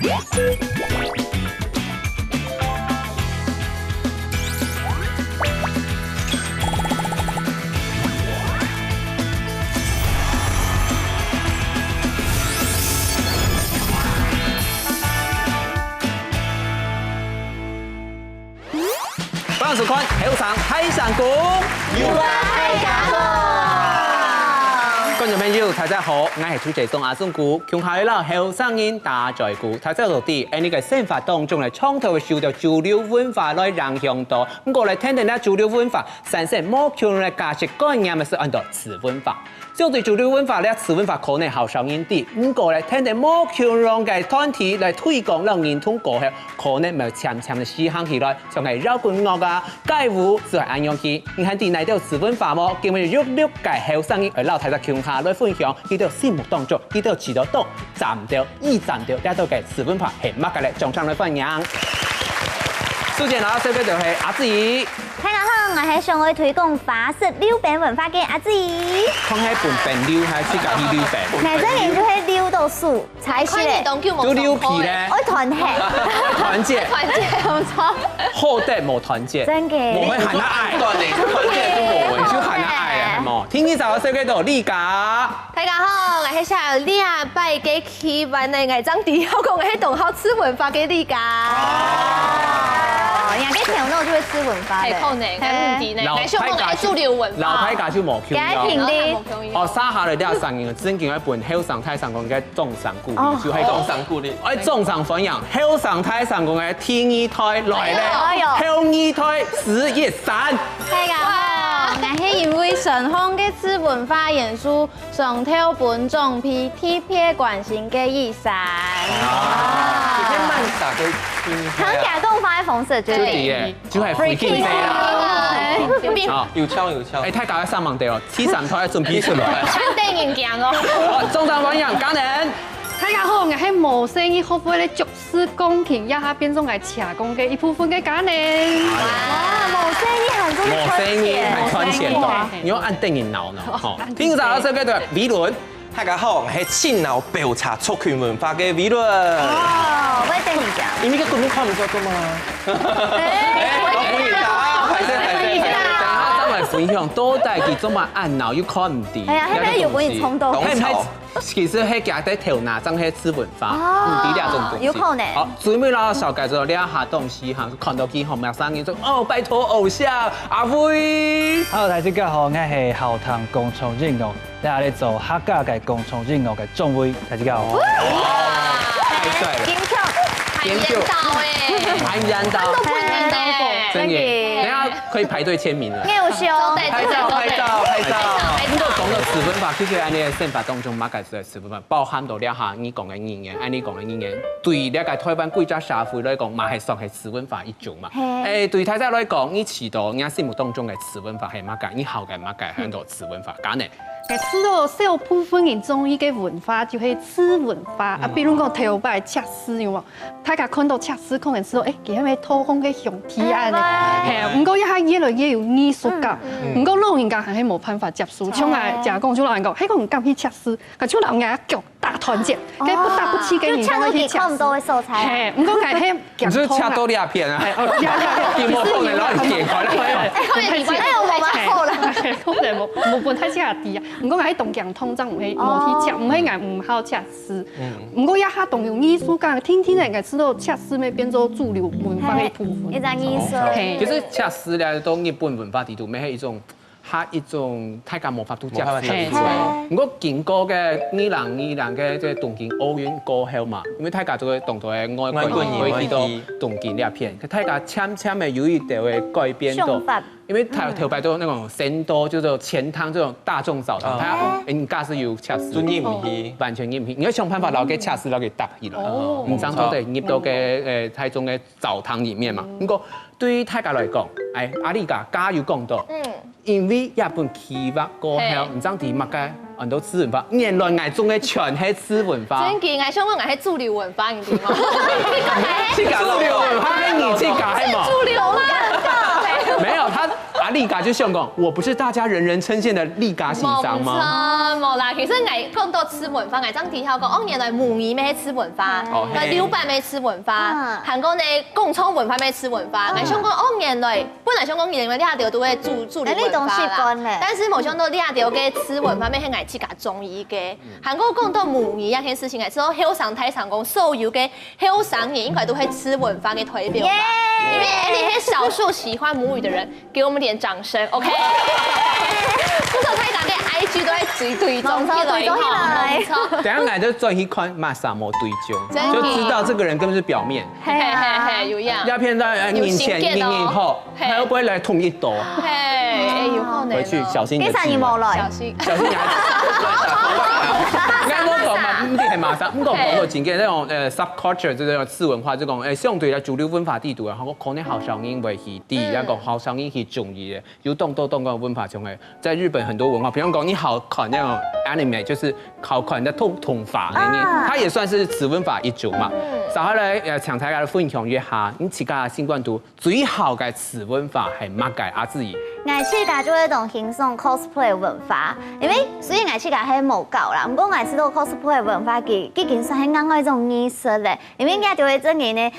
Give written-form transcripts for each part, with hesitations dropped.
欢迎收看《后上海上宫》，观众朋友，大家好，我係主持東亞中古，強下嚟啦，後生人打在鼓，大家到底喺呢個生活當中嚟創造受到主流文化來影響到，咁過嚟聽聽呢主流文化產生冇強烈價值觀念嘅是按照次文化。相對主流文化咧，次文化可能後生人啲，咁過嚟聽聽冇強烈嘅團體嚟推廣讓認同過後，可能咪漸漸嘅思考起來，像係搖滾樂啊、街舞就係咁樣去。你睇啲呢啲次文化麼？叫咪喐喐嘅後生人嚟撈睇下強下來分享，呢啲心目當中，呢啲知道到站到、意站到，呢度嘅次文化係乜嘅咧？掌聲來分享。首先啦，首先就係阿子怡。大家好，我係上海推廣法式溜餅文化嘅阿子怡。講起半溜，係自家去溜餅。男生人就係溜到數，才是咧。都溜皮咧。愛團結。團結。團結冇錯。好的冇團結。真嘅。冇去行得愛。團結都冇，唔少行得愛啊，係冇。天氣就有小幾度呢架。大家好，我係小李啊，拜嘅氣氛嘅藝張迪，我講我係同好吃文化嘅李家。人家條路就會吃文化嘅，係可能係唔掂咧，係上講係主流文化。老太家就冇強嘅平啲。哦，沙下嚟啲上嘅，真見一本後上太上講嘅中上故事，就係中上故事。我中上分享後上太上講嘅天二胎來咧，後二胎11散。大家好，我係因為上行嘅次文化元素，上頭本種批特別關心嘅意思。長假公放喺逢時最啲就係飛機飛啦。要敲。誒，太搞一三萬地哦，7台準備出來。餐廳人行哦。好，中上分享，家人。大家好，我係無聲嘅學會咧，逐絲講情，一下變成係斜講嘅一部分嘅家人。哇，無聲音很多無聲音係穿前度，你要按定人腦呢。好，聽到這個的理論。大家好，我係青島標茶族群文化嘅理論。哦，我定人講。因為個根本看唔到㗎嘛。分享多大幾種嘛按腦又看唔掂。係啊，係咪有本衝動？其實係夾在頭腦上係次文化，唔啲兩種東西。有可能。好，準備啦，小介紹兩下東西哈，看到幾號咩聲音就哦，拜託偶像阿輝。Hello，大家好，我係後塘工廠音樂，你喺度做客家嘅工廠音樂嘅總會，大家好。太帥了。研究還人道，真嘅，等下可以排隊簽名了。優秀，拍照。呢個講到次文化，其實喺你嘅生活當中，乜嘅係次文化，包含到了下你講嘅語言，你講嘅語言，對呢個台灣國家社會來講，嘛係算係次文化一種嘛。誒，對大家來講，你知道你心目當中嘅次文化係乜嘅？你後嘅乜嘅喺度次文化，揀呢？其實到小部分人中意嘅文化就係次文化啊，比如講頭擺赤絲有冇？大家看到赤絲可能知道，佢係咪土風嘅象體啊？係，唔過一下越來越有藝術感，唔過老人家係冇辦法接受，像係假講就老人講，係個唔敢去赤絲，佢就老人家腳大團結，佢不得不起嘅人家去赤絲。多嘅素材。係，唔過係係唔是赤多兩片啊？電幕可能攞嚟剪開啦。可能冇半太下啲啊。唔過喺動強通真唔係冇去吃，唔係硬唔好吃絲。唔過一下動用藝術感，天天人家知道吃絲咪變做主流文化嘅部分。一張藝術。其實吃絲咧都日本文化地圖，咪係一種大家冇法度接受嘅。唔過經過嘅二零嘅即係東京奧運過後嘛，因為大家都會動作嘅外國人可以到東京呢一片，佢大家漸嘅有一定嘅改變到。因為頭擺到那種仙多，叫做錢湯這種大眾澡堂，它人家是有測試，專業唔係，完全唔係。你要想辦法攞嘅測試攞嘅搭起來，唔想都得入到嘅台中嘅澡堂裡面嘛。不過對於大家來講，阿里家加油講到，因為日本企劃過後，唔想啲乜嘅很多次文化，原來愛中嘅全係次文化。真嘅，愛香港愛係主流文化，你知嗎？主流文化係你去搞係嘛？主流啦。沒有，他阿立家就想讲，我不是大家人人称羡的立家喜长吗？冇啦，其實我講到吃文化，我張底下講，原來母語咩吃文化，劉伯咩吃文化，韓國呢共創文化咩吃文化，我想講原來本來想講原來呢下條都會助理文化啦，但是冇想到呢下條嘅吃文化咩係愛自家中意嘅，韓國講到母語一件事情，係之後後上台上講所有嘅後上人應該都會吃文化嘅代表吧，因為你係少數喜歡母語的人，給我們點掌聲 ，OK？ 不過睇大嘅 IG 都係對中起來，冇錯。等下來就轉去看馬薩摩對焦，就知道這個人根本是表面。嘿嘿嘿，有樣。鴉片在年前、年後，他會不會來捅一刀？嘿，有可能。回去小心你的幾時冇來？小心。小心你啱我講嘛，唔啲係馬薩，唔講到前幾那種subculture 即係次文化，即講相對嚟主流文化地圖啊，我可能好聲音會係第一個好聲音係重要嘅，有動個文化中嘅，在日本很多文化，比方講你好看那種 anime， 就是好看的統法裡面，它也算是次文化一族嘛。稍後咧搶大家嘅分享一下，你自家新冠圖最好嘅次文化係乜嘅阿志怡？藝術家就會同輕鬆 cosplay 文化，因為雖然藝術家係冇教啦，不過藝術到 cosplay 文化其實算係啱啱一種藝術咧，因為佢就會證明呢，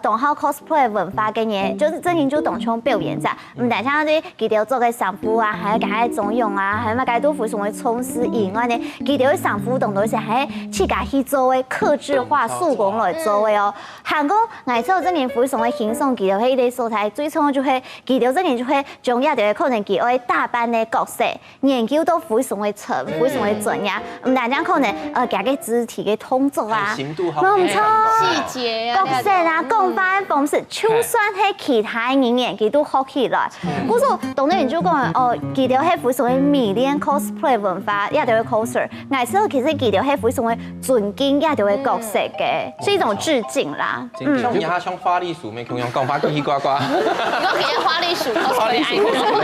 同好 cosplay 文化嘅嘢，就是證明就同場表演咋，唔但像啲佢哋做嘅衫褲啊，還有佢嘅妝容啊，還有乜都服從嘅充實以外呢，佢哋嘅衫褲同到時係自家去做嘅客製化手工來做嘅哦。韓國藝術證明服從嘅輕鬆，佢哋喺啲素材最初就係佢哋證明就係將一條可能佢愛大班嘅角色研究到服從嘅層、服從嘅專業，唔但將可能佢嘅肢體嘅動作啊，冇錯，細節啊，角色啊，講翻方式，就算係其他人演，佢都學起來。故說當年就講佢哋係服從嘅迷戀 cosplay 文化，一條嘅 coser，藝術其實佢哋係服從嘅尊敬一條嘅角色嘅，是一種致敬啦。像牙像花栗鼠，咩咁樣講法奇奇怪怪。如果佢係花栗鼠 cosplay，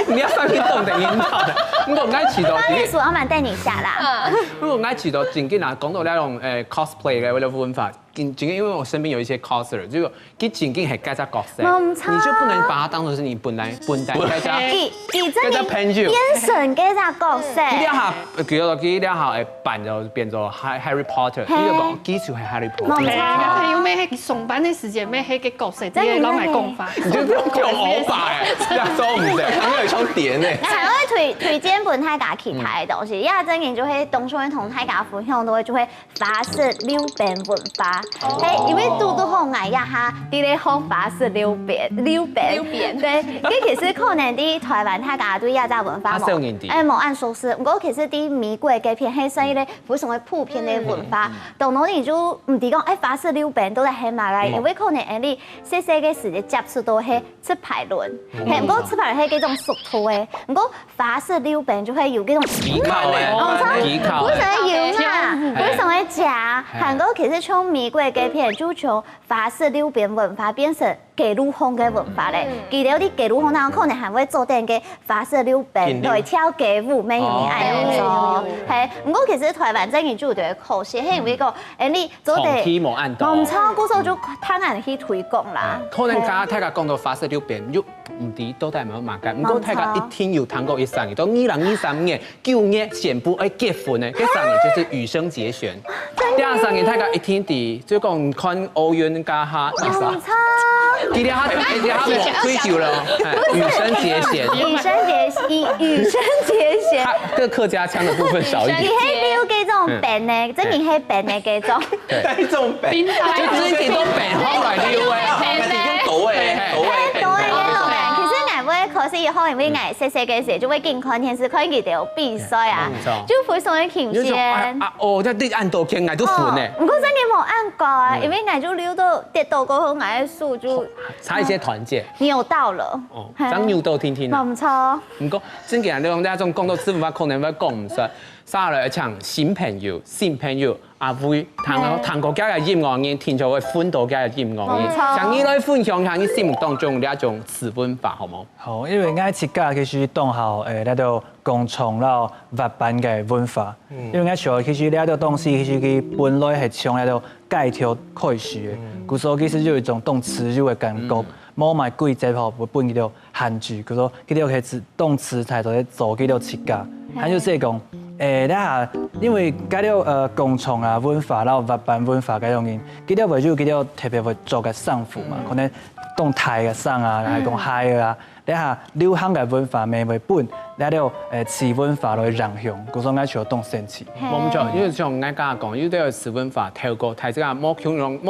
你要上去動定引導的，我唔該遲到。花栗鼠我蠻帶你下啦。我唔該遲到，正經啊，講到呢種cosplay 嘅嗰種文化。正經，因為我身邊有一些 coser，就佢正經係介隻角色，你就不能把它當作是你本來介隻朋友，變成介隻角色。佢下佢下扮就變做 Harry Potter，呢個講基礎係 Harry Potter。冇錯。有咩喺上班嘅時間咩喺嘅角色，啲嘢攞埋講法。你就用我法誒，收唔成，因為充電咧。我會推薦本大家其他嘅東西，因為真嘅就係當初同大家分享到就會法式溜餅文化。因為都好捱一下，啲咧學法式溜餅，對，其實可能啲台灣大家對亞洲文化冇按熟悉，不過其實啲美國嘅片係屬於咧非常嘅普遍嘅文化，到嗰年就唔係講法式溜餅都係喺馬來，因為可能你細細嘅時接觸到係吃排輪，係唔過吃排輪係幾種熟套嘅，唔過法式溜餅就係有幾種皮烤嘅，皮烤，非常嘅油嘛，非常嘅假，韓國其實從美國嘅片就從法式溜餅文化變成記錄風嘅文化咧。記得有啲記錄風，但可能還會做定嘅法式溜餅來跳街舞，咩嘢愛做？係，不過其實台灣真係做對可惜，係因為個你做地冇按到，唔錯，嗰時候就攤人去推廣啦。可能大家講到法式溜餅，又唔知到底係咪馬街？唔過大家一天要談過13年，到2023年9月宣布要結婚嘅，嗰3年就是羽生結弦。23年大家一天地就講看奧運加下意思。今天他追求了羽生結弦。羽生結弦。個客家腔的部分少一點。你係溜幾種餅呢？真係係餅嘅幾種。第一種餅，就之前都餅後來溜誒。可是以後因為我細細嘅時候就會見看電視，看佢哋有比賽啊，就非常嘅興奮。哦，即係啲按到傾嗌都款咧。唔過真嘅冇按過啊，因為我就溜到跌到過後，我嘅數就差一些團結。扭到了。哦，將扭到聽聽。冇錯。唔過真嘅人哋講，大家種講到吃文化，可能會講唔實。沙來唱新朋友阿會彈國家嘅音樂嘅，聽咗會歡到家嘅音樂嘅。像你來分享下你心目當中呢一種次文化，好冇？好，因為我自家其實當校呢度共創啦活版嘅文化，因為我想其實呢度東西其實佢本來係從呢度介紹開始嘅，故所其實就有一種當持久嘅感覺。冇买贵节谱会本叫做韩剧，佢说佢哋可以动词材做咧做叫做七家，还就是讲你下因为嗰啲工厂啊文化，然后日本文化嗰種嘢，佢哋為咗佢哋特別會做嘅衫褲嘛，可能動台嘅衫啊，係講嗨啊。你下流行嘅文化未為本，你啲詞文化來讓向，嗰種愛就當神奇。冇錯，因為像我家講，有啲詞文化透過睇這個冇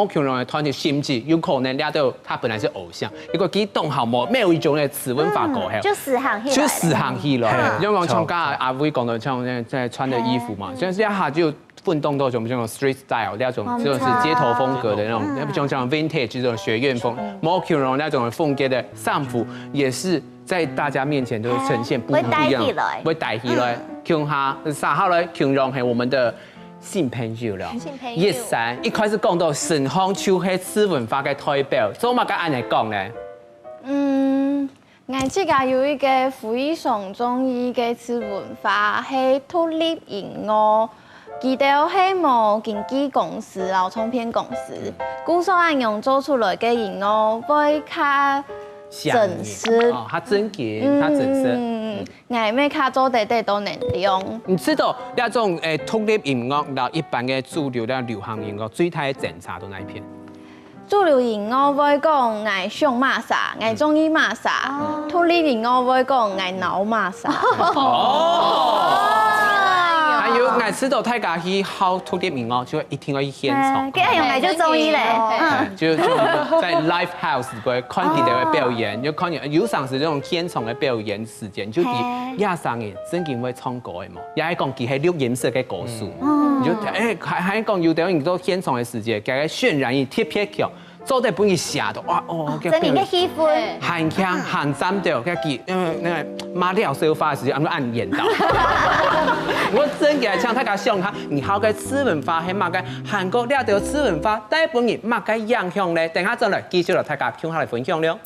強容嘅團體甚至有可能你都他本來是偶像，一個幾動好沒有一種嘅詞文化過後，就死行起來，就死行起來。因為像剛阿威講到像在穿的衣服嘛，所以一下就。運動都種這種 street style 那種，就是街頭風格的那種，像 vintage 這種學院風 more current 那種風格的衫服，也是在大家面前都呈現不一樣，會帶起來，強下撒下來，強容係我們的新朋友了。一三一開始講到神風秋係次文化嘅代表，做乜嘅按嚟講呢？我自家有一個非常中意嘅次文化係tulip音樂。佢哋係冇經紀公司，然後唱片公司，故所按用做出來嘅音樂會較真實，較真實，較真實。我咩較做得都能用。你知道那種tulip音樂，然後一般嘅主流嘅流行音樂，最大嘅檢查到哪一片？主流音樂會講我想馬啥，我中意馬啥；tulip音樂會講我鬧馬啥。還有我知道大家去考 tulip音樂，就一定要去現場。佢用嚟就中意咧，就在 live house 嗰看佢哋嘅表演，就看有時是這種現場嘅表演時間，就啲亞生嘅真嘅會唱歌嘅嘛，也係講佢係錄音室嘅歌手，就還講有啲人做現場嘅時間，佢嘅渲染力特別強。做得本佢寫到哇哦，真嘅氣氛，很強很讚到，佢記因為那個馬料收發嘅時間，我們按演到。我真嘅唱，大家想下，你好嘅次文化係乜嘅？韓國了到次文化，但係本人乜嘅影響咧？等下再來繼續嚟大家聽下嚟分享了。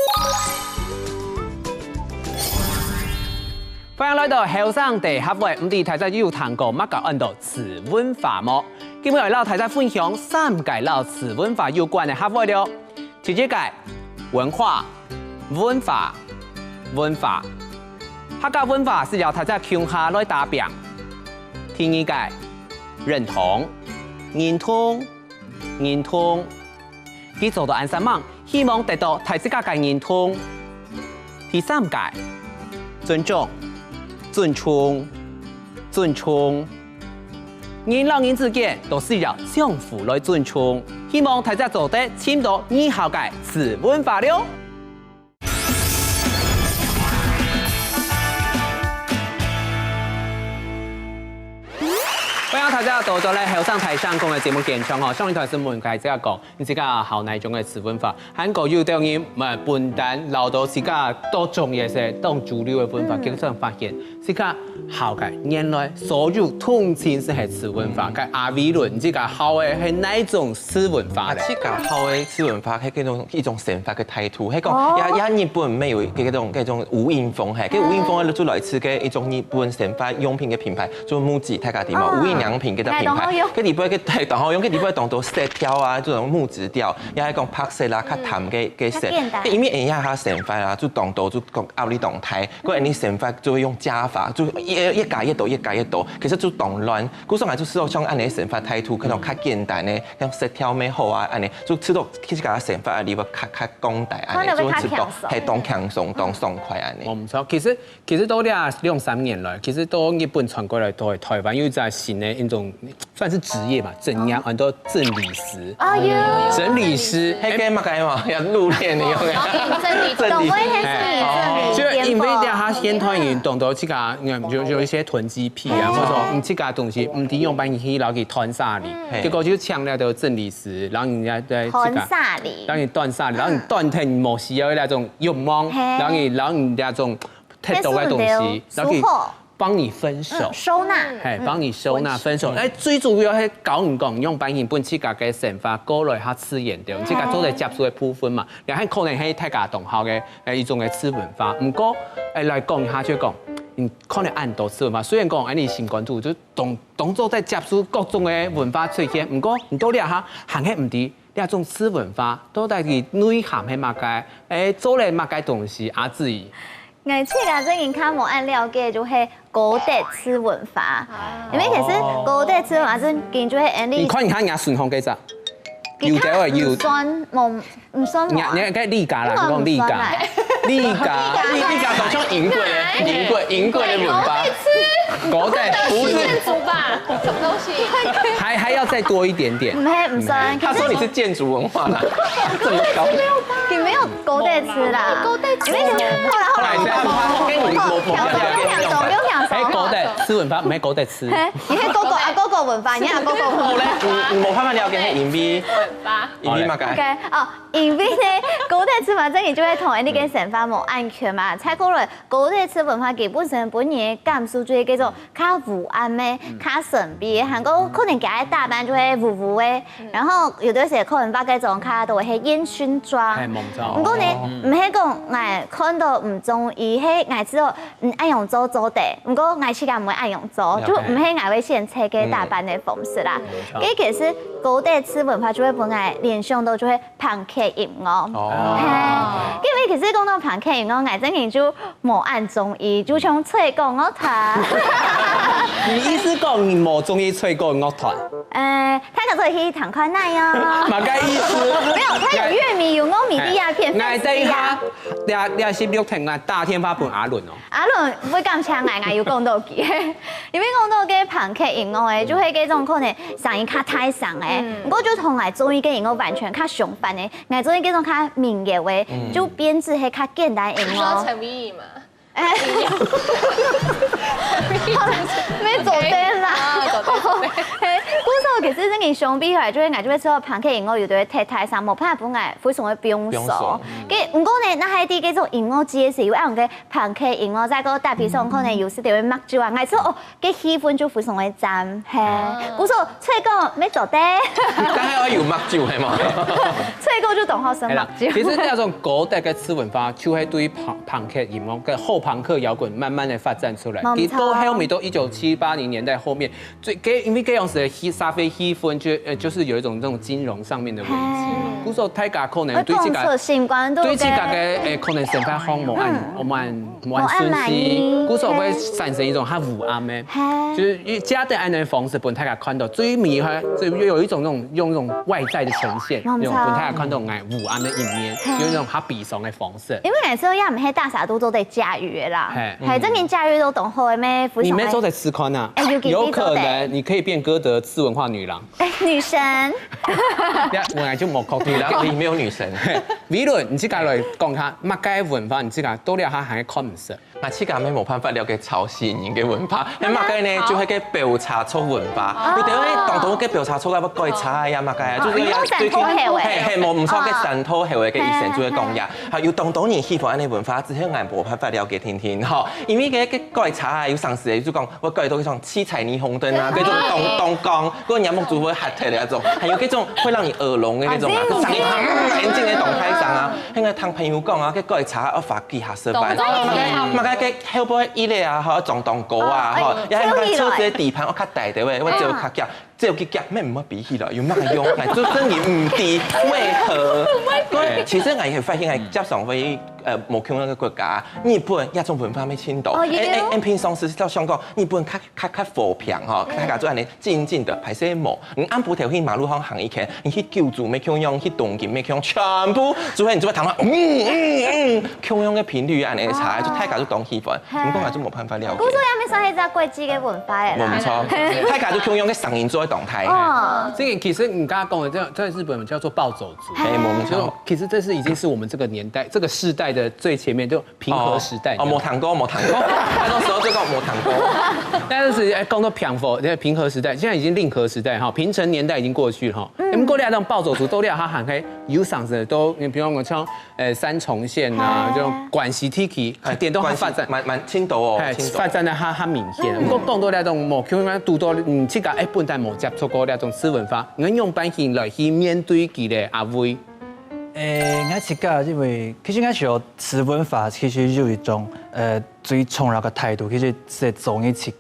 歡迎來到後生地合會，唔知大家有談過乜嘅按到次文化麼？今日嚟大家分享3屆老次文化有關嘅合會了。第一屆文化，客家文化是由大家共下來打拼。第二屆認同，佢做到安三忙，希望得到大家嘅認同。第3屆尊重。人老人之間都需要相互來尊重，希望大家做得簽到以後嘅次文化了。歡迎大家到咗咧後生台上講嘅節目現場哦，上一台新聞佢即係講，你自家好哪種嘅次文化，韓國有啲人唔係笨蛋，留到自家多種嘢嘅當主流嘅文化，經常發現自家好嘅原來所有統稱是係次文化，嘅阿威倫自家好嘅係哪種次文化咧？自家好嘅次文化係嗰種一種神法嘅態度，係講日本沒有嗰種無印風係，無印風係做來自嘅一種日本神法用品嘅品牌，做木質大家點嘛，無印良品嘅品牌，佢裡邊嘅係當好用，佢裡邊當到色調啊，這種木質調，也係講拍色啦，較淡嘅色，佢因為人家下神法啦，就當到就講拗你動態，嗰人啲神法就會用加法，就一加一度，其實就動亂，古時候就知道像按你神法態度，可能較簡單咧，像色調咩好啊，按你就知道其實個神法裡邊較廣大，按你就知道係當輕鬆當爽快按你。我唔錯，其實到2-3年來，其實到日本傳過來到台灣，有在新的一種算是職業嘛，整樣很多整理師。整理師，係嘅乜嘅嘛，要入殮的用嘅。懂會係就因為他現團員懂得這個，就一些囤積癖啊，或者說這個東西唔抵用把你去攞去斷沙裡，結果就搶了到整理師，然後人家在斷沙裡，讓你斷沙裡，然後你斷停冇需要那種慾望，然後你那種太多嘅東西，然後幫你分手，收納，係幫你收納分手。最主要係講用把日本自家嘅神法過來下次研究，自家做嚟接觸嘅部分嘛，又係可能係大家同學嘅一種嘅次文化。唔過來講下就講，可能按到次文化，雖然講你新關注就動作在接觸各種嘅文化出現，唔過唔多啲下行係唔啲。那种吃文化都在于内涵係乜嘅？做嚟乜嘅東西？阿志怡。我去啦，最近看无按了解就是古代吃文化，因为其实古代吃文化真見就係你看人家順風幾隻？油條嘅油。酸唔酸你梗係呢家啦，講呢家。呢家好像银贵的文化。古代不是建筑吧？什么东西？还要再多一点点。唔酸。他说你是建筑文化啦，这么高。你没有古代吃啦，古代吃。因為後來古代吃文化，唔係古代吃。你係嗰個文化，你係嗰個文化。冇辦法了解係銀幣文化。銀幣嘛解。OK，哦，銀幣呢，古代吃文化真係就係同呢個神法冇安全嘛。猜過來，古代吃文化基本上本年感受就係叫做較武安咩，較神秘。韓國可能家大班就係武嘅，然後有啲時可能把嗰種較都係煙燻妝。係蒙罩。唔過呢，唔係講我看到唔中意，係我知道唔愛用做地，唔過我自己唔會愛用做，就唔係我會先切嘅大班嘅方式啦。咁其實古代吃文化就會本來聯想到就係龐克音樂。因為其實講到龐克音樂，我真係就冇按中意，就像吹角樂團。你意思講你冇中意吹角樂團？他可以去談看耐哦。乜嘅意思？沒有，他有樂迷，有歐米利亞片。我等下，你係16天啊，大天花板阿倫哦。阿倫會咁請我要講到幾，因為講到嘅龐克音樂嘅，就係嗰種可能聲音較太響嘅，我就同我中意嘅音樂完全較相反嘅，我中意嗰種較民謠嘅，就編制係較簡單音樂。陳薇儀嘛。咩做啲啦？古時候其實真係相比起來，就係我就會知道龐克音樂有對太太上冇怕本來非常嘅表熟。嘅唔過呢，那係啲嗰種音樂節嘅時候，用嘅龐克音樂在個大皮上可能有時就會抹住啊，我知道哦，嘅氣氛就非常嘅讚。係，古時候吹歌咩做啲？梗係我要抹住係嘛？吹歌就當學生抹住。其實呢種古代嘅吃文化，就係對龐克音樂嘅後朋克搖滾慢慢的發展出來。到後面到1970、80年代後面，因為這樣子的沙飛氣氛，就是有一種這種金融上面的危機。古時候大家可能對自己嘅可能生活方冇按順序，古時候會產生一種較武暗嘅，就是家的安的方式，本大家看到最迷係，就有一種那種用那種外在的呈現，用本大家看到愛武暗的一面，有一種較悲傷的方式。因為那時候也唔係大家都做得駕馭啦，係真係駕馭都懂好嘅咩？你沒做在吃寬啊？有可能你可以變歌德次文化女郎。女神。我來就冇確定啦，你沒有女神。比如你自己來講下乜嘅文化，你自己都了下係看唔識。我自己冇辦法了解朝鮮人嘅文化，因為乜嘅呢就係個標茶醋文化。你哋咧當到嘅標茶醋啊，乜改茶呀乜嘅，就是最近係冇唔錯嘅神偷係為嘅意思，就係講呀。係要當到人喜歡安尼文化，只係我冇辦法了解天天嗬。因為嘅改茶啊，有上市就講我改到嗰種七彩霓虹燈啊，嗰種東光，嗰個熒幕就會黑睇嘅那種，還有嗰種會讓你耳聾嘅嗰種啊，佢聲音眼睛嘅動態上啊，因為聽朋友講啊，佢改茶我發幾下失敗。嘅後背伊咧啊，嗬撞當果啊，嗬，又係個車子地盤我較大啲喂，我就較夾，只有佢夾咩唔乜比起來，要乜用，係做生意唔掂，為何？其實我係發現係接上去冇窮嘅國家，日本一種文化咩程度？平常時到香港，日本較和平嗬，大家做安尼靜靜的排泄毛，你按部條去馬路上行一圈，你去救助咩窮樣，去動機咩窮，全部做係你做咩談話，窮樣嘅頻率安尼差，就大家都當氣氛，唔講係都冇辦法了解。古早有咩算係隻國際嘅文化嚟啦？冇錯，大家都窮樣嘅聲音做喺動態。這個其實你剛剛講的，在日本叫做暴走族。冇錯，其實這是已經是我們這個年代、這個世代的最前面，就平和時代。冇談過，那時候就講冇談過。但是講到平和時代，現在已經令和時代哈，平成年代已經過去哈。你們過嚟那種暴走族都嚟，他喊開有嗓子都，你比如講像三重縣啊，這種廣西地區點都發展，蠻青島哦，發展得較明顯。不過講到那種冇，佢講讀到這個本來冇接觸過那種吃文化，我用版型來去面對佢嘅阿威。我自己因為其實我學吃文化，其實有一種最崇高嘅態度，其實係做你自己。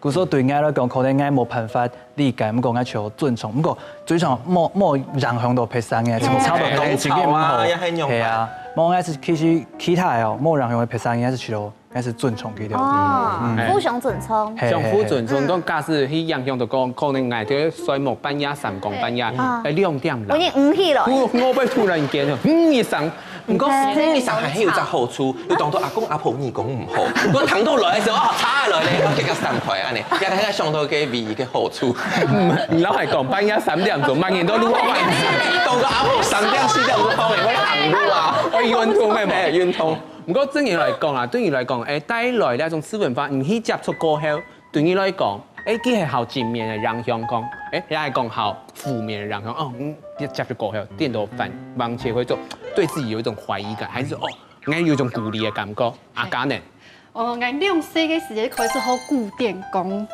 故說對我來講，可能我冇辦法理解，咁講我求尊重，不過最常冇讓向到拍生嘅，差不多自己唔好，係啊，冇係其他哦，冇讓向嘅拍生嘅，係去到係尊重佢哋。哦，互相尊重。相互尊重，講假使去影響到講，可能捱到衰木半夜、3更半夜，2點啦。我已經唔去了。我被突然間一聲。唔過呢時係有隻好處，你當到阿公阿婆義講唔好，我疼到來嘅時候，差落嚟，我即刻散開安尼，一睇上到嘅味嘅好處。唔老係講半夜3點鐘，萬年都擼我萬字，當個阿婆3點4點鐘放嚟，我行擼啊，我冤痛咩咩冤痛。唔過正言來講啊，對於來講，帶來呢一種次文化，唔去接觸過後，對於來講，佢係好正面嘅影響講，也係講好負面嘅影響。哦，一接觸過後，電到反而會做對自己有一種懷疑感，還是哦，我有一種鼓勵嘅感覺。阿嘉呢？我2歲嘅時間開始學古典鋼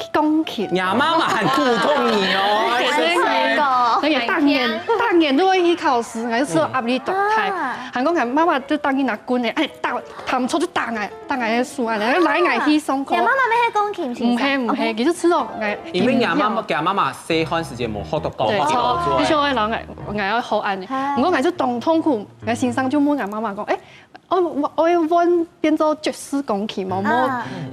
琴。亞媽媽很鼓動你哦，所以當年都會去考試，我是壓力大太。韓國人媽媽都當去拿棍嘅，哎打，他們出去打我嘅書啊，來我去上課。亞媽媽咩係鋼琴？唔係，其實知道我。因為亞媽媽細漢時間冇學到鋼琴，你像我老我要學安尼，我係就當痛苦，我先生就問我媽媽講，我要揾變做爵士鋼琴，冇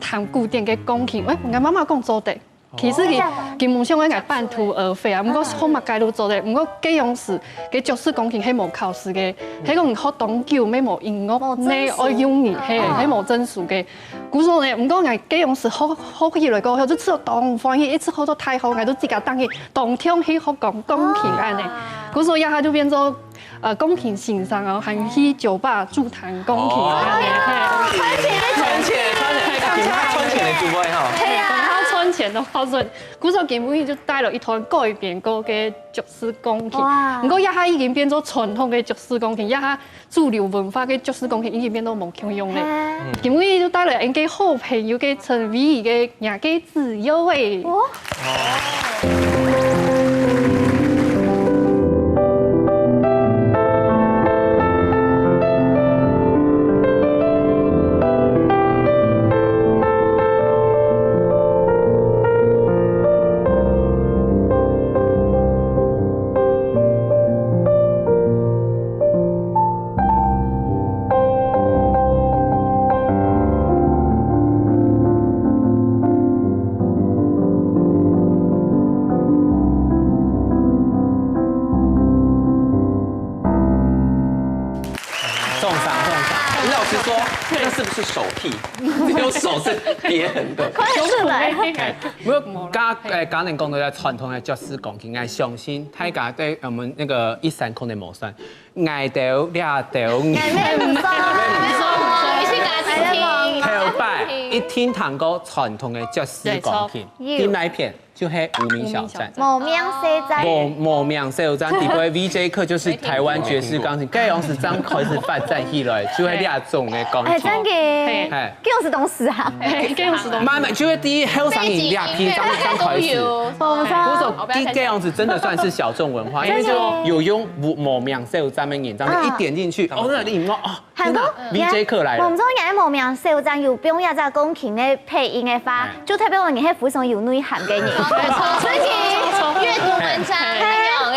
彈古典嘅鋼琴。我媽媽講做得。其實佢基本上我係半途而廢啊，唔過好物街都做得，唔過嗰樣事，佢爵士鋼琴係冇考試嘅，係講學當久，咩冇音樂呢，我用你係冇證書嘅。故所呢，唔過我嗰樣事學起來過後，就知道當歡喜，一次學到太好，我都自己當去當聽去學鋼琴安尼。故所一下就變做鋼琴欣賞啊，還去酒吧駐彈鋼琴安尼。穿錢嚟做咩嚇？存錢的話，所以古時候根本就帶了一團改變過嘅爵士鋼琴。不過一下已經變咗傳統嘅爵士鋼琴，一下主流文化嘅爵士鋼琴已經變到冇響用咧。根本就帶來一個好朋友嘅陳偉儀嘅廿幾自由誒。是手替，只有手是別人的。是的。我家人講到咧傳統嘅爵士鋼琴，我相信大家對我們那個一山可能冇算，捱到倆到，頭擺一聽彈過傳統嘅爵士鋼琴，點來片就係無名小站。無名小站。無名小站，底部 VJ 課就是台灣爵士鋼琴，嗰樣是剛開始發展起來，就係倆種嘅鋼琴。真嘅，嗰樣是董事啊，嗰樣是董事。慢慢就係第一後上癮倆批剛開始。我說這樣子真的算是小眾文化，因為就有用無名小站嘅演唱，一點進去，哦，那裡面哦，天哪 ，VJ 課來了。我們中間無名小站有表演隻鋼琴嘅配音嘅話，就特別我哋係非常有內涵嘅人。所以閱讀文章，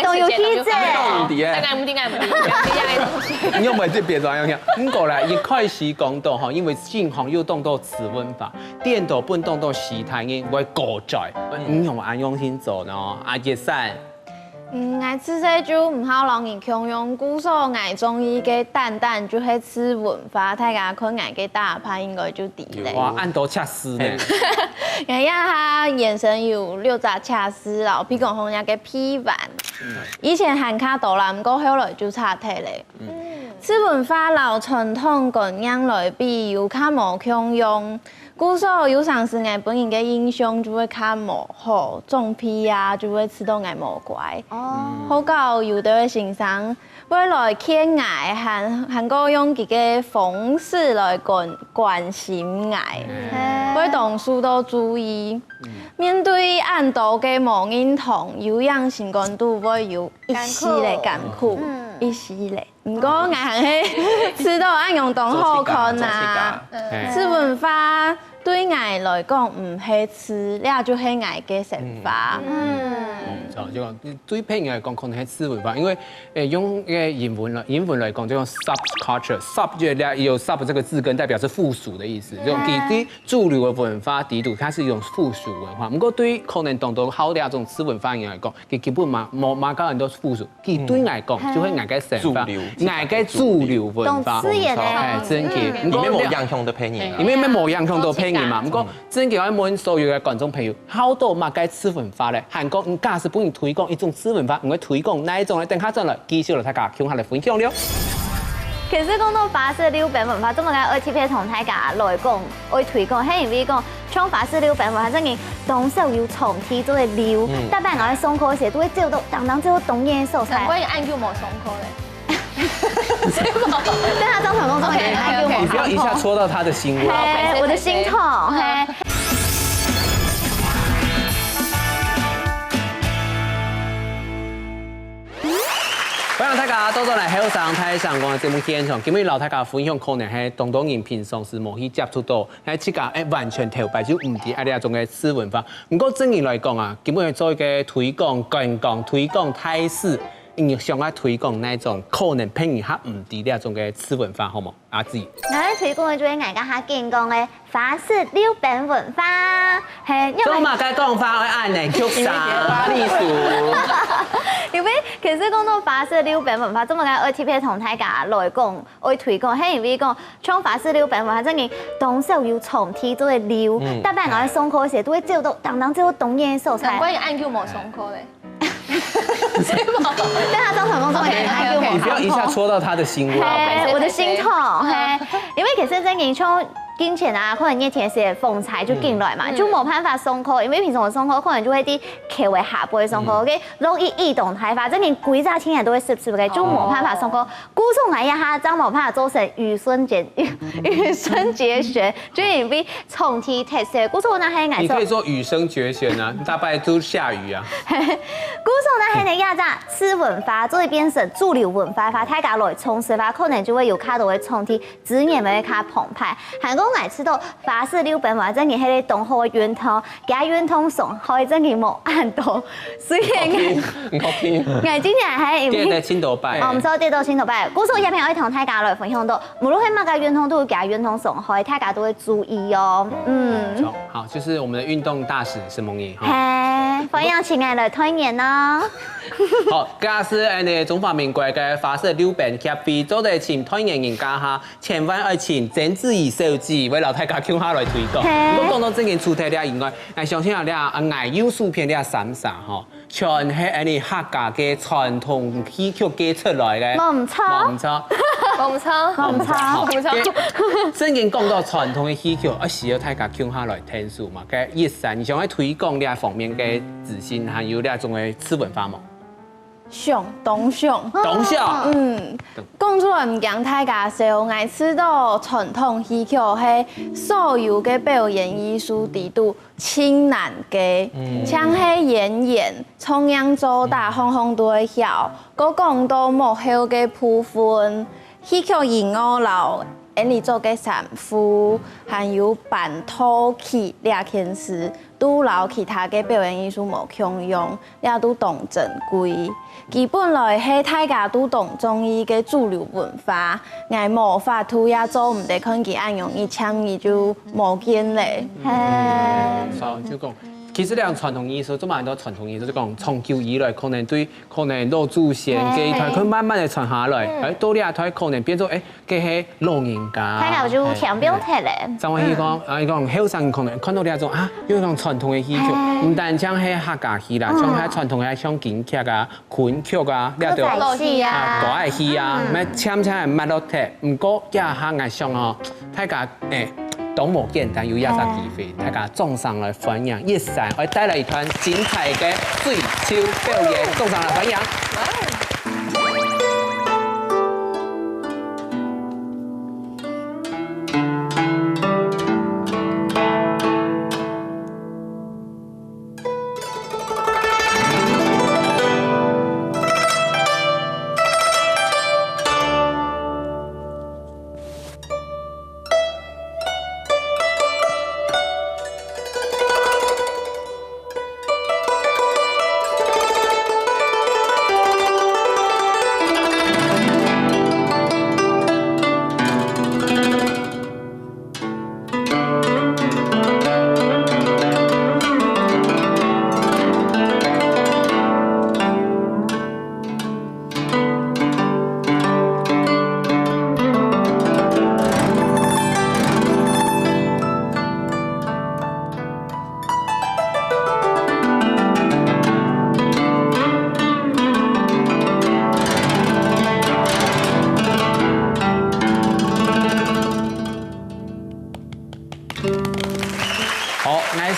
都有氣質。你有冇這邊裝樣？唔過啦，一開始講到哈，因為經常要動到詞文法，電腦本動到時態嘅會過載，你用安用心做呢？阿杰山。我自細就唔好讓人強用，故所我中意嘅蛋就係次文化，大家看我嘅大牌應該就知咧。哇，按多恰絲呢？我一下眼神有6隻恰絲啦，譬如講紅日嘅批版，以前喊卡多啦，唔過後來就差睇咧。次文化老傳統咁樣來比，有較無強用。故所有常時我本人嘅印象就會較無好，種批啊就會吃到我無乖。好到有的欣賞，會來勸我，韓國用佢嘅方式來關心我，會同書都注意。面對暗道嘅無認同，有樣情感都會有一絲嘅艱苦，一絲嘅。唔過我係知道按用動好看啊，次文化。对我来讲唔係吃，了就係我嘅想法。就講對朋友嚟講，可能係次文化，因為用嘅英文來講，就用 subculture，sub 就有 sub 這個字根，代表是附屬的意思。就對主流嘅文化底度，它是一種附屬文化。不過對可能當到好啲種次文化人嚟講，佢基本冇教人都附屬。佢對我嚟講，就係我嘅想法，我嘅主流文化。真嘅，裡面冇樣向的配音，因為咩冇樣向到配音嘛。不過真嘅，我問所有嘅觀眾朋友，好多乜嘅次文化咧？韓國唔假使幫你推廣一種次文化，唔會推廣哪一種咧？等下再來繼續嚟大家向下嚟分享了。其實講到法式溜餅文化，咁我嘅愛貼片同大家來講，愛推廣，係因為講唱法式溜餅文化真係當時要從天做嘅溜，大班我喺上課時都會照到當照懂嘢素材。難怪按叫冇上課咧。對他當場工作人員按叫冇上課。你不要一下戳到他的心窩，我的心痛。歡迎大家多多來後上台上講嘅節目現場，今日老大家分享可能係當當人平常時冇去接觸到，喺即個完全頭擺就唔知係呢種嘅次文化。不過正言來講啊，基本上做一個推廣、觀光、推廣態勢，想要推廣那種可能偏於較唔知呢種嘅次文化，好冇？阿姊，我咧推廣嘅就係大家較健康嘅法式溜餅文化，係因為做乜嘅講法會按嚟曲啥？歷史。因為其實講到法式溜餅文化，咁我嘅愛貼片同大家來講，愛推廣係因為講唱法式溜餅文化真係當時要從天做嘅溜，大班我喺上課時都會照到當照到懂嘢素材。難怪按叫冇上課咧。對他當場工作人員按叫冇上課。你不要一下戳到他的心窩，我的心痛。因為其實真係從金錢啊，可能一天時風采就進來嘛，就冇辦法上課，因為平常我上課可能就會啲課為下輩上課嘅，容易異動態化，即係幾扎千人都會識嘅，就冇辦法上課。估送嚟一下，真冇辦法做成羽孫結弦，就因為從天特色。估送那係藝術，你可以說羽生結弦啊，大概都下雨啊。估送那係你亞扎次文化，就會變成主流文化，大家來從事話，可能就會有卡到嘅從天，自然會卡澎湃。韓國我知道法式溜餅話真係喺啲東河圓通，加圓通上海真係冇按到，所以我今日喺跌到青島拜，我唔錯跌到青島拜。故所一片可以同大家來分享到，無論係乜嘅圓通都會加圓通上海，大家都會注意哦。好，就是我們的運動大使沈夢怡。歡迎親愛來推薦咯。好，假使誒中華民國嘅法式溜餅協會做得請推薦人家下，千萬要請曾志怡小姐為老大家向下來推廣。如果講到正經主題了以外，我相信啊，你啊藝優素片你啊閃閃吼，全係誒客家嘅傳統戲曲嘅出來嘅。冇唔錯，唔錯，冇錯。正經講到傳統嘅戲曲，我需要大家向下來聽數嘛。嘅熱身，你想去推廣呢方面嘅自信，還有呢種嘅次文化冇？懂上，講出來唔講大家笑，我知道傳統戲曲係所有嘅表演藝術地度清難嘅，像係演員從樣做大，行行都會曉。嗰講到幕後嘅部分，戲劇演樂樓。你做嘅衫褲，還有扮陶器呢件事，都留其他嘅表演藝術冇共用，呢都當珍貴。基本來係大家都當中意嘅主流文化，我冇法度也做唔得，看佢按容易參與就冇見咧。就講。其實呢傳統藝術，做蠻多傳統藝術，就講從舊以來，可能老祖先嘅台，佢慢慢地傳下來，到呢台可能變做嘅係老人家。睇下就強標題咧。就係講後生可能看到呢種啊，有種傳統嘅戲曲，唔單止係客家戲啦，像係傳統嘅像京劇啊、昆曲啊，呢度大戲啊，咩簽係乜都睇，唔過一下藝上哦，大家懂無簡單，有一隻機會，大家眾上來分享，一齊會帶來一團精彩嘅水手表演，眾上來分享。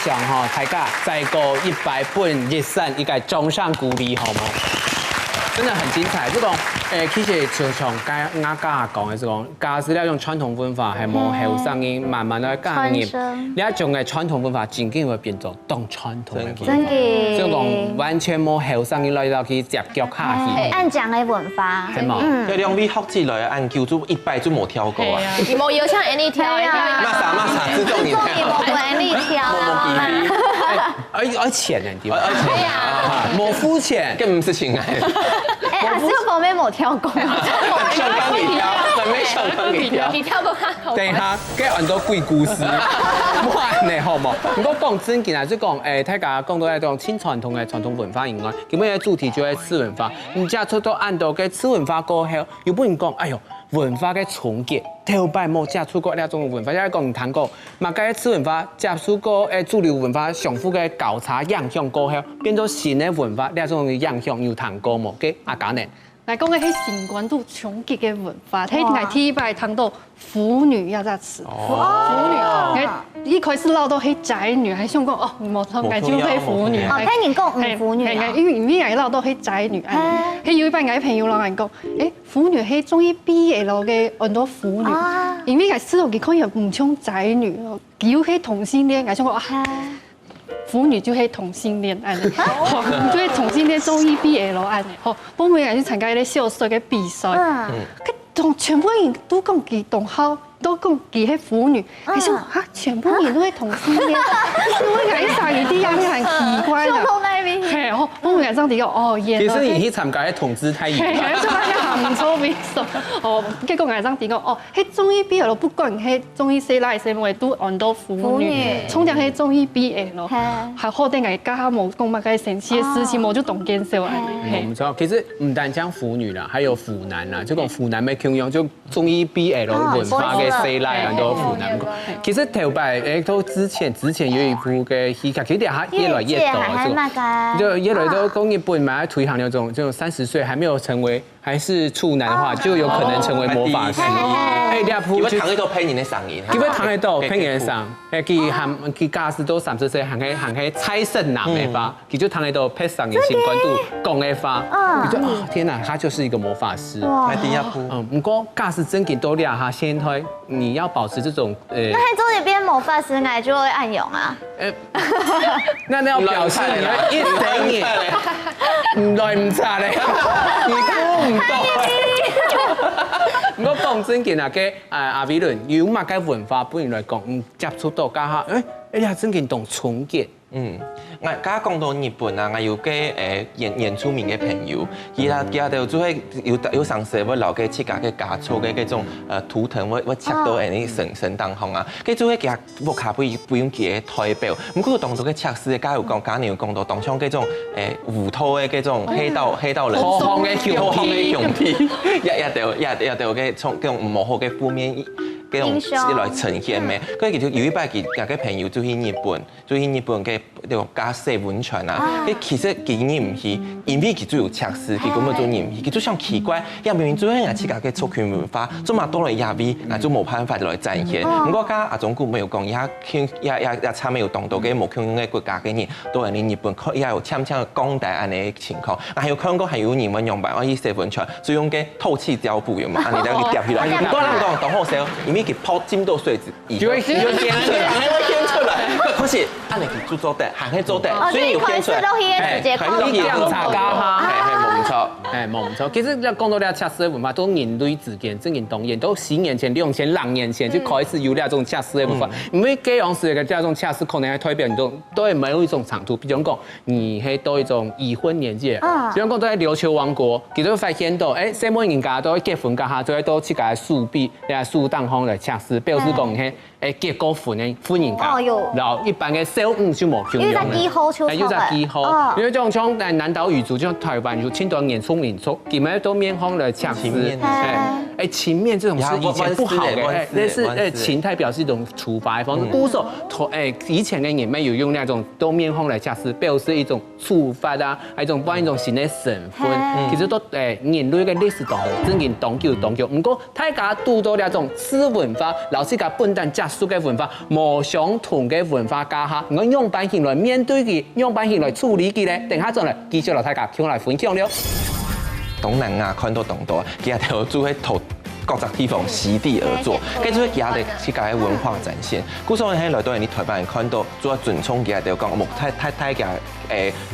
上吼，大家再過100本熱身，一個中上鼓勵，好冇？真的很精彩。這種其實就像啱家講嘅，是講家是咧用傳統文化係冇後生嘅慢慢來教入，你一種嘅傳統文化漸漸會變做當傳統嘅。真嘅，所以講完全冇後生嘅來到去接腳下去。按講嘅文化，係嘛？有兩位學起來按叫做100就冇跳過啊。冇有像 Annie 跳啊，嘛啥，自動你跳。冇 Annie 跳啊。而錢人點？係啊，冇膚淺，根本是情愛。阿少寶妹冇跳過，上班你跳，妹上班你跳。你跳過他？等下，跟很多鬼故事，冇安尼好冇？如果講真嘅啊，即講大家講到一種清傳統嘅傳統文化以外，基本嘅主題就係次文化。唔只出到按到嘅次文化過後，又不能講，哎呦。文化嘅重結，頭擺冇接觸過呢種文化，因為講唔談過，嘛嘅次文化接觸過主流文化相互嘅交叉影響過後，變咗新嘅文化呢種影響又談過冇？嘅阿嘉呢？來講嘅係新關注衝擊嘅文化，睇係第一擺談到腐女要在此，腐女，一開始撈到係宅女，係想講哦，冇錯，係就係腐女，哦，聽人講唔腐女啊，因為係撈到係宅女，係有一班嘅朋友攞人講，腐女係中意 BL 嘅很多腐女，因為係知道佢可能唔像宅女，佢係同性戀，係想講啊。腐女就係同性戀安尼，就係同性戀中意 BL 安尼，好，我每日去參加啲秀水嘅比賽，佢同全部人都講佢同好，都講佢係腐女，佢想嚇全部人都係同性戀，我解曬佢啲人很奇怪啦，係，我每日真係講哦，其實你去參加啲同志體驗，係，做啲杭州比賽，哦，結果我真係講哦，係中意 BL 不管係中意誰來誰為都按到腐女，從前係中意 BL 咯，係好定係家冇講乜嘅神奇嘅事情，冇就懂見少安尼。冇錯，其實唔單講腐女啦，還有腐男啦，就講腐男咩傾向就中意 BL 文化嘅誰來很多腐男。其實頭擺都之前有一部嘅戲劇，其實嚇越來越多，就越來都講日本嘛推行那種30歲還沒有成為還是處男的話，就有可能成為魔法師。第二部就躺喺度配人嘅上演，佢會躺喺度配人上，佢家時都30歲，行喺蔡勝男嘅話，佢就躺喺度配上嘅新關度講嘅話，你就哦天哪，他就是一個魔法師。係第一部。唔過家時真嘅多啲哈，現在你要保持這種那喺做一邊魔法師，我就會暗用啊。那你要表示你要一整年唔來唔查你，你估唔到。我講真嘅，嘅阿美倫有乜嘅文化本來講，唔接觸到家下，你係真嘅懂重結。我家講到日本啊，我有個原住民嘅朋友，佢就做係有嘗試要留嘅自家嘅家族嘅嗰種圖騰，我切到誒神當行啊，佢做係佢木卡不用記嘅代表，唔過當到嘅測試，家有講家有講到當像嗰種胡土嘅嗰種黑道人，土行嘅強體，一條嘅從嗰種唔好嘅負面。嗰種來呈現咩？佢其實有一擺佢朋友就去日本嘅加洗溫泉啊。佢其實佢唔去，因為佢做有測試，佢根本就唔去。佢就想奇怪，因為明明做係自家嘅族群文化，做嘛多來亞味，那就冇辦法來展現。不過家阿總顧沒有講，也差沒有動到嘅無強嘅國家嘅人，都係你日本也有悄悄講大安嘅情況。還有香港係有人們用白，我以洗溫泉，就用嘅透氣膠布嘛，你等佢疊起來。唔過人講當好笑，因為佢泡浸到水就會掀出來，可是按你去做得，行去做得，所以有掀出來。調查家下，冇錯，冇錯。其實講到呢個測試嘅文化，都人類之間真係當然都10年前、6年前、2年前就開始有呢種測試嘅文化。因為這樣子嘅這種測試可能係代表你都係冇一種長度，比如講你係到一種已婚年紀，比如講都喺琉球王國，佢都發現到，什麼人家都結婚家下，就喺到自家樹壁、樹當方嚟測試，表示講係結過婚嘅婚人家，然後一般嘅小五就冇用嘅。有記號出嚟，有記號，因為這種像南島語族，像台灣有青島原住民族，佢們都面向嚟測試，情面这种是以前不好的，那是情态表示一种处罚的方式。鼓手以前的人没有用那种多面风来恰似，表示一种处罚啊，一种帮一种新的身份。其实都人类的历史当中，真正当救。不过大家拄到那种次文化，老师甲笨蛋结束的文化，无相同的文化家下，我用版型来面对佢，用版型来处理佢咧，等下再来继续来大家向来分享了。东南亚看到东多，其实条做喺土各个地方席地而坐，跟住其他的世界的文化展现。古时候喺来到你台湾人看到做准冲其实就讲木太嘅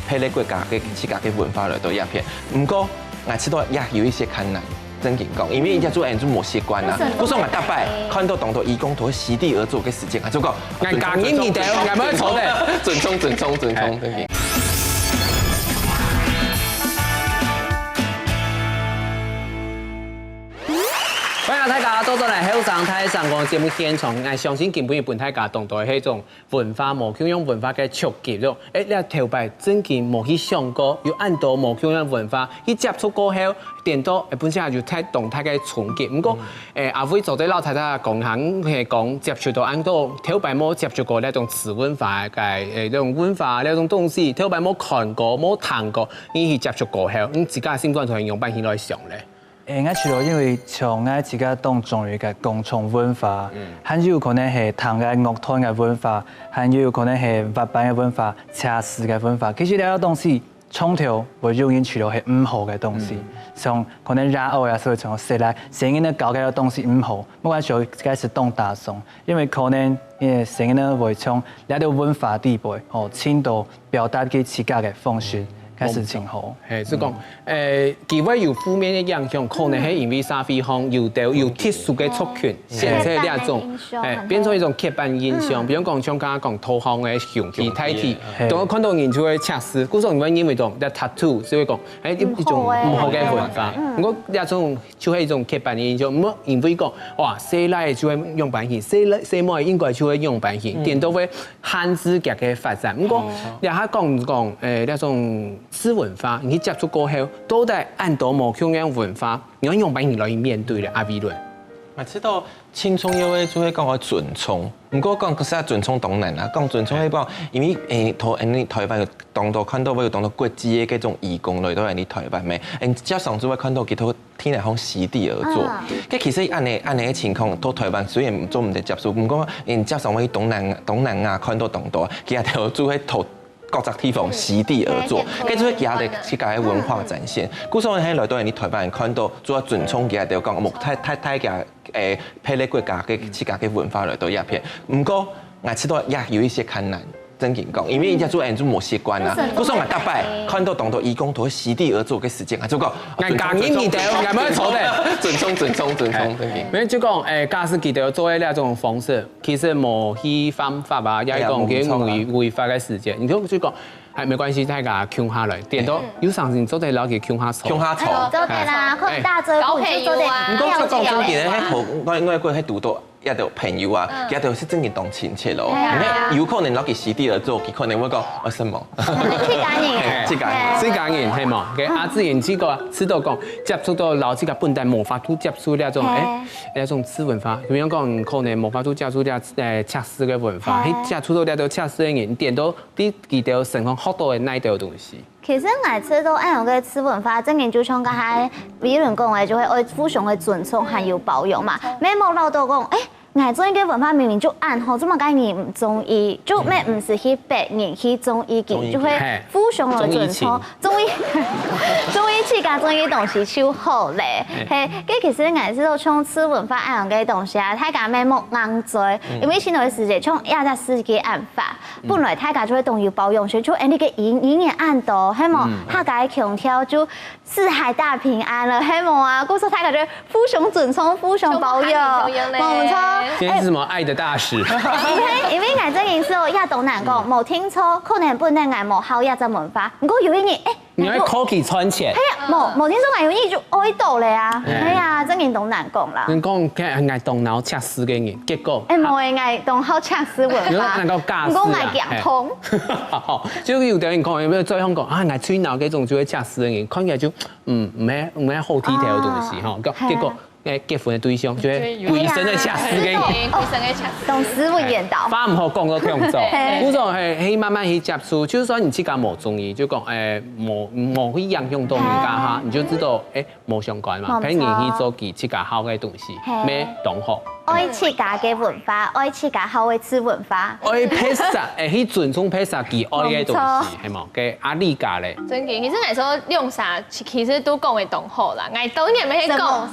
霹雳国家嘅世界嘅文化来到一片。不过我知道也有一些困难。真紧讲，因为人家做人做冇习惯啦。古时候我大摆看到东多义工都席地而坐嘅时间，我就讲，我讲你唔掉，我冇错的，准冲，真嘅。欢迎大家多多来后上台上个节目现场，我相信根本本大家当到迄种文化无共样文化嘅触及咯。你头摆真见冇去想过，要按到无共样文化去接触过后，电到本身就太动态嘅冲击。不过阿辉做啲老太太讲行係讲接触到按到头摆冇接触过那种次文化嘅那种文化那种东西，头摆冇看過冇談過，你去接觸過後，你自家心肝同用辦法來想咧。我除了因为像我自家当中嘅共创文化，還有可能係唐嘅樂團嘅文化，還有可能係滑板嘅文化、車事嘅文化。其實呢個東西從頭會用因除了係唔好嘅東西，像可能染偶呀，所以從食來成日呢搞嘅東西唔好，不管就開始動打樁，因為可能成日呢會從呢個文化地位傾到表達佢自家嘅方式。開始前後，是講佢會有負面嘅影響，可能係因為社會上有特殊嘅族群，現在呢一種變成一種刻板印象，比如講像剛剛講土方嘅形體體體，當我看到人就會測試，嗰種因為種 tattoo，所以講係一種唔好嘅文化。我呢種就係一種刻板印象，唔好因為講哇，西來就會用版型，西摩應該就會用版型，點都會限制佢嘅發展。不過你下講呢種。次文化，你接觸過後，都係按到無共樣文化，你要用版型來面對咧。阿 B 倫，我知道青葱有嘅就會講我準衝，唔過講實準衝當然啦，講準衝係講，因為你台灣當到看到會有當到國際嘅嗰種義工來到你台灣咩？加上就會看到幾套天嚟向席地而坐，其實按你嘅情況，到台灣雖然做唔得接受，唔過加上我去東南亞看到當到，其實就做喺頭。各個地方席地而坐，跟住其他的世界嘅文化展現。古時候喺來到你台灣人看到做準衝嘅就講木太嘅霹靂國家嘅世界嘅文化來到一片。不過我知道也有一些困難。真緊講，因為人家做人做冇習慣啦。古時候我大擺看到當到義工都席地而坐嘅時間，我就講，我講你唔掉，我冇錯的。準衝，真緊。因為就講假使記得做嘅那種方式，其實冇去犯法啊，也講佢違法嘅時間。你就講。係沒關係，大家傾下來，點到有上時做啲老嘅傾下錯，做啲啦，可能大嘴鼓就做啲。唔講就講真嘅，喺好我過喺讀到一條朋友啊，一條是真嘅當親戚咯。有可能攞佢席地而坐，佢可能會講我什麼？自家人係嘛？嘅阿志然之個知道講接觸到老自家本地無法度接觸呢一種次文化，咁樣講可能無法度接觸啲測試嘅文化，喺接觸到呢啲測試嘅人，點到啲佢哋成功學到嘅那條東西。其實我知道按樣嘅次文化，真嘅就像剛才比倫講嘅，就係愛互相嘅尊重還有包容嘛。咩冇老到講，我做嘅文化明明就按好，做乜解你唔中意？就咩唔是去逼人去中意嘅，就會互相嘅尊重，中意自家中意嘅東西就好咧。係，其實我知道從次文化按樣嘅東西啊，大家咩冇硬做，因為現在嘅世界從亞洲世界按法，本來大家就會懂要包容，就你嘅語言按到，希望大家強調就四海大平安了，希望啊，故說大家就互相尊重、互相包容，冇錯。今天是什麼愛的大使？因為我這件事亞東南講冇聽錯，可能本來我冇好亞洲文化，不過有一年你要科技穿钱。冇聽說係有愛到咧啊，係啊，真係懂難講啦。你講嗌動腦測試嘅人，結果冇嘅嗌動好測試文化，能夠駕駛唔講嗌夾通。就有啲人講，有冇在香港啊？嗌吹腦嘅種就會測試嘅人，看起來就唔係好體貼嘅東西吼，結果。結婚嘅對象就係衛生嘅測試嘅人，衛生嘅測試，同師傅引導，話唔好講都聽唔做，嗰種係慢慢去接觸，就算你自己冇中意，就講冇去影響到人家哈，你就知道冇相關嘛，睇你去做佢自己好嘅東西，咩同學。愛自家嘅文化，愛自家好嘅吃文化。愛披薩，去尊重披薩佢愛嘅東西，係冇嘅阿理解咧。真嘅，其實嚟說用啥，其實都講嘅同好啦。嗌當然咪去講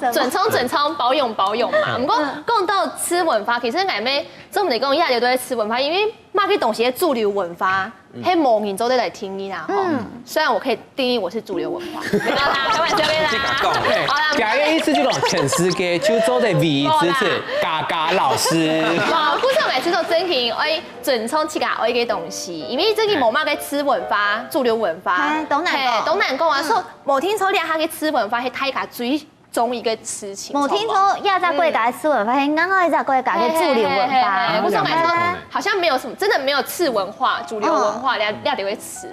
尊重保養嘛。唔過講到吃文化，其實嗌咩？即係我哋講亞洲都係吃文化，因為乜嘅東西係主流文化，係冇人做得嚟聽嘅啦。雖然我可以定義我是主流文化，沒有啦，開玩笑嘅啦。好啦，假嘅意思就講全世界就做得唯一支持嘎嘎老師。哇，古常嚟知道真係愛尊重自家愛嘅東西，因為真係冇乜嘅吃文化、主流文化，都難講啊。所以冇聽說你下嘅吃文化係大家最中意嘅事情。冇聽說亞洲國家嘅吃文化係啱啱亞洲國家嘅主流文化。古常嚟說，好像沒有什麼，真的沒有次文化、主流文化，你哋會吃。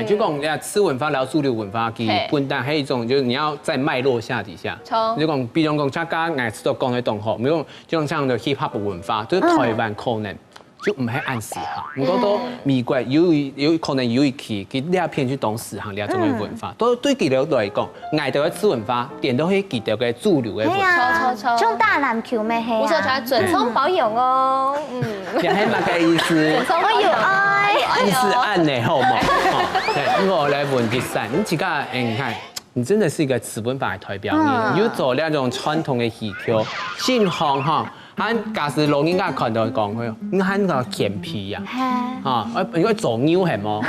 就講你吃文化，然後主流文化，佢本身係一種，就是你要在脈絡下底下。就講，比如講，大家愛吃到講嘅同學，比如就像的 hip hop 文化，就是台灣可能就唔係按時行，唔過到美國有可能有一期佢呢一片去當時行呢一種嘅文化，都對佢哋嚟講，愛到嘅次文化，點都係佢哋嘅主流嘅文化。像打籃球咩係？我說就係尊重保養哦。又係乜嘅意思？我要愛。意思按呢好冇？我來問第三，你自己你看。你真的是一個吃文化嘅代表，你有做那種傳統嘅戲曲，信行哈，喊假使老人家看到講佢，你喊個健皮呀，啊，應該做牛係冇？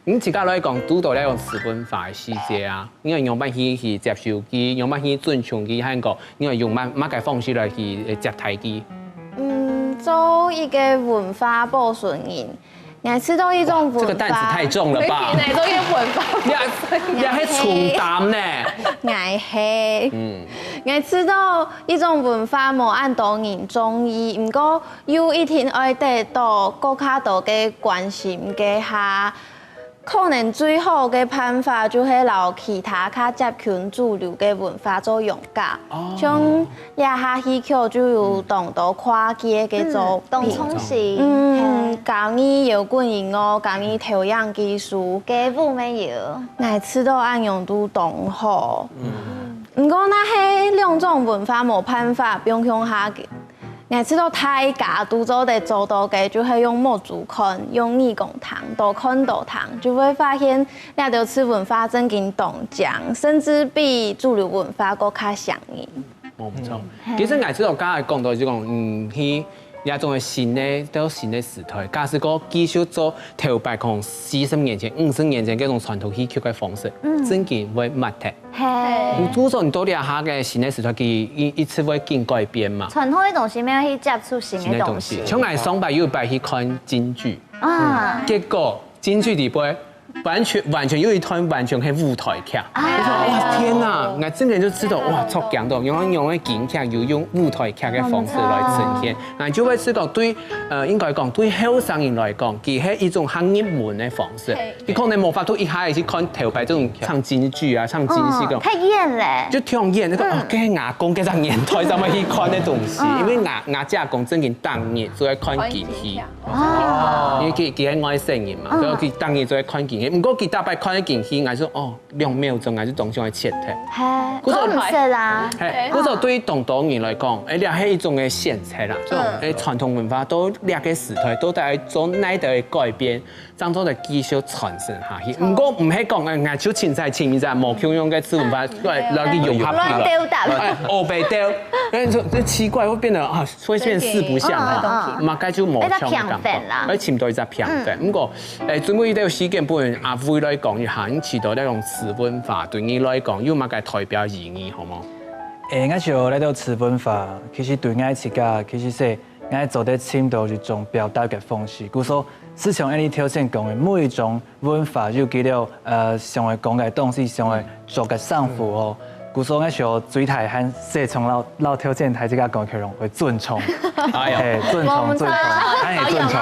你自己來講，拄到那種吃文化嘅細節啊，因為用乜去接受佢，用乜去尊重佢，喊個，因為用乜嘅方式來去接待佢。做一個文化保存人。愛吃到一種文化，這個擔子太重了吧？做一個文化，你係重擔呢？愛吃，愛吃到一種文化冇按多人中意，唔過有一天愛得到更加多嘅關心嘅下，可能最好嘅辦法就係留其他較接近主流嘅文化做用家，像一下戲曲就有當到跨界嘅作品，東沖時，教你搖滾音樂，教你調養技術，嘅舞咩有？愛吃到按用都當好。唔過那係兩種文化冇辦法並向下嘅。愛吃到大家都做得做到嘅，就係用模組看，用義工堂，多看多堂，就會發現那條吃文化真經動講，甚至比主流文化更加相應。冇錯，其實愛吃到剛才講到就講，去一種嘅新嘅都新嘅時代，假使個繼續做頭擺講40年前、50年前嗰種傳統戲曲嘅方式，真嘅會抹脫。係，主要你到底下嘅新嘅時代，佢一次會經改變嘛。傳統嘅東西沒有去接觸新嘅東西。像我上擺有一擺去看京劇，結果京劇裏邊完全有一團完全係舞台劇。我說哇天哪！我真係就知道哇，超強到用嘅京劇要用舞台劇嘅方式來呈現，我就會知道對應該講對後生人來講，佢係一種很入門嘅方式。你可能冇法度一下去看頭擺這種唱京劇啊、唱京戲咁。太演咧！就聽演那個哦，跟阿公嗰陣年代怎麼去看嘅東西？因為阿姐阿公真係當年就係看京戲。因為佢係外省人嘛，所以佢當年就係看京戲。唔過佢大擺看京戲，我就哦2秒鐘，我就當上係切題。係，嗰唔識啦。係，嗰就對東島人來講，呢係一種嘅選擇啦。誒傳統文化都呢個時代都在做哪度嘅改變，當中就繼續傳承下去。唔過唔係講誒，就凊彩凊彩冇強用嘅次文化來去融合啦。亂丟搭。歐北丟，誒奇怪會變得啊，會變四不像啊。嘛，該就冇強感覺。而潛到一隻平嘅，不過準備呢個時間本阿輝來講一下，你知道呢種次文化對你來講有乜嘅代表意義，好冇？我就呢度次文化，其實對我自己其實係俺做得深度一种表达嘅方式。故说，市场安尼挑战讲的每一种文化，就记了上会讲嘅东西，上会做嘅上符哦。故说俺想水台和社从老挑战台这个讲起来会尊重，哎，尊重，哎，尊重。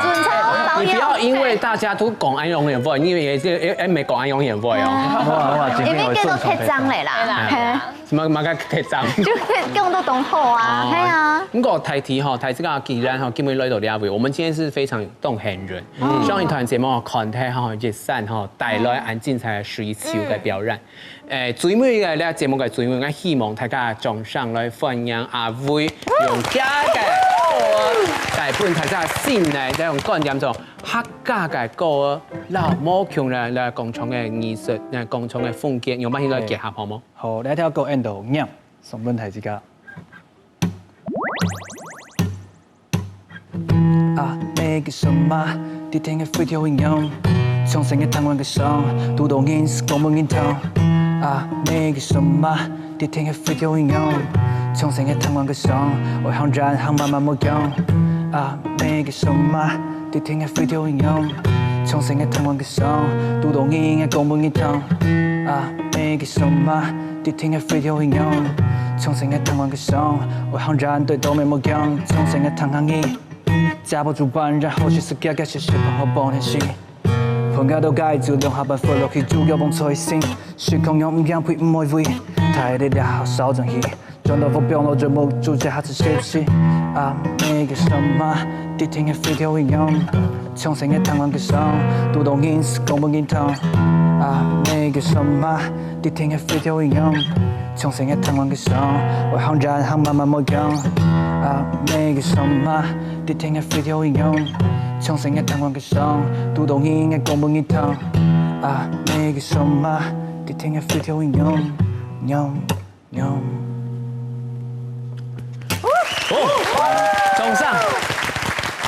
你不要因为大家都讲安永远不，因为也没讲安永远不哦。因为叫做贴章嚟啦，什么个贴章？就用到懂好啊，系啊。不过台题哈，台这个既然哈，今日来到两位，我们今天是非常动很人，上一团节目看睇哈，热散哈，带来很精彩的水球嘅表演。最尾嘅呢节目嘅最尾，我希望大家掌聲來歡迎阿威用家嘅帶本大家先嚟呢種觀點就客家嘅歌，老魔強咧共創嘅藝術，共創嘅風景，用乜嘢來結合好冇？好，呢條歌 end 到啱，送本台之家。啊，你嘅什麼？啲聽嘅飛條應用，從成嘅台灣嘅上，讀到音是講唔應通。啊，你嘅什麼？啲聽嘅飛條應用，從成嘅台灣嘅上，我向然行慢慢冇用。啊，你嘅什麼？啲聽嘅飛條應用，從成嘅台灣嘅上，讀到音係講唔應通。啊，你嘅什麼？啲聽嘅飛條應用，從成嘅台灣嘅上，我向然對都沒冇用，從成嘅台灣嘅。家暴主辦，然後去世界嘅謝謝朋友幫你先。朋友都介照兩下班快樂去主要幫催先，時空用唔樣配唔會為，太啲啲好少爭議，轉到副標我最冇主角下次寫起。啊，你嘅什麼？啲聽嘅飛條應用，從成嘅台灣嘅上，讀到音是講唔應通。啊，你嘅什麼？啲聽嘅飛條應用，從成嘅台灣嘅上，我向然行慢慢冇用。啊，你嘅什麼？啲聽嘅飛條應用。從成嘅台灣嘅上，讀到音係講唔應通。啊，你嘅什麼？啲聽嘅飛條應用。掌聲！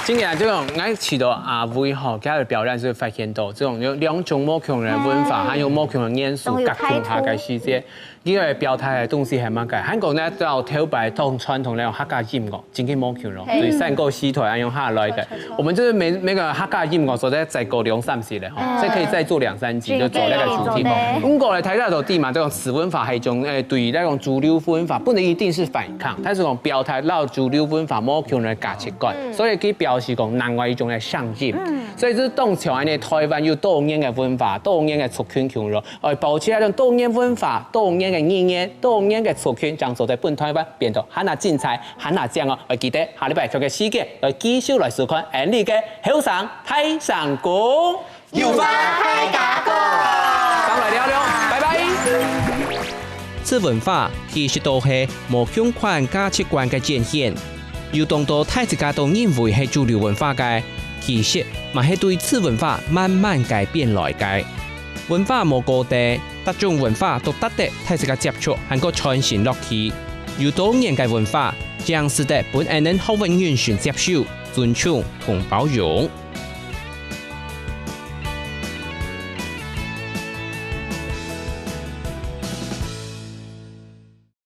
今日這種我睇到阿威吼，佢嘅表演就發現到這種有兩種魔強嘅文化，還有魔強嘅元素夾進下嘅世界。呢個表態嘅東西係乜嘅？韓國咧都有跳擺同傳統那種客家音樂，真嘅魔強咯，對三個戲台用下來嘅。我們就是每個客家音樂所在再過2-3集咧，所以可以再做2-3集就做那個主題。不過咧睇到到地嘛，這種此文化係一種對那種主流文化不能一定是反抗，它是種表態到主流文化魔強嘅價值觀，所以佢表示講另外一種嘅上進。所以就是當場安尼台灣有多元嘅文化，多元嘅族群強弱，保持那種多元文化、多元嘅語言、多元嘅族群，將做在本台灣變到很精彩、很正哦！我記得下禮拜同嘅時間來繼續來收看安利嘅後生太上宮，有花開家歌，上來聊聊，拜拜。此文化其實都係無相關價值觀嘅展現，有當到大家都認為係主流文化嘅，其實嘛係對此文化慢慢改變來嘅。文化無固定，各種文化都得到大家接觸和個傳承落去。有多元嘅文化，將使得本人能好運完全接受、尊重同包容。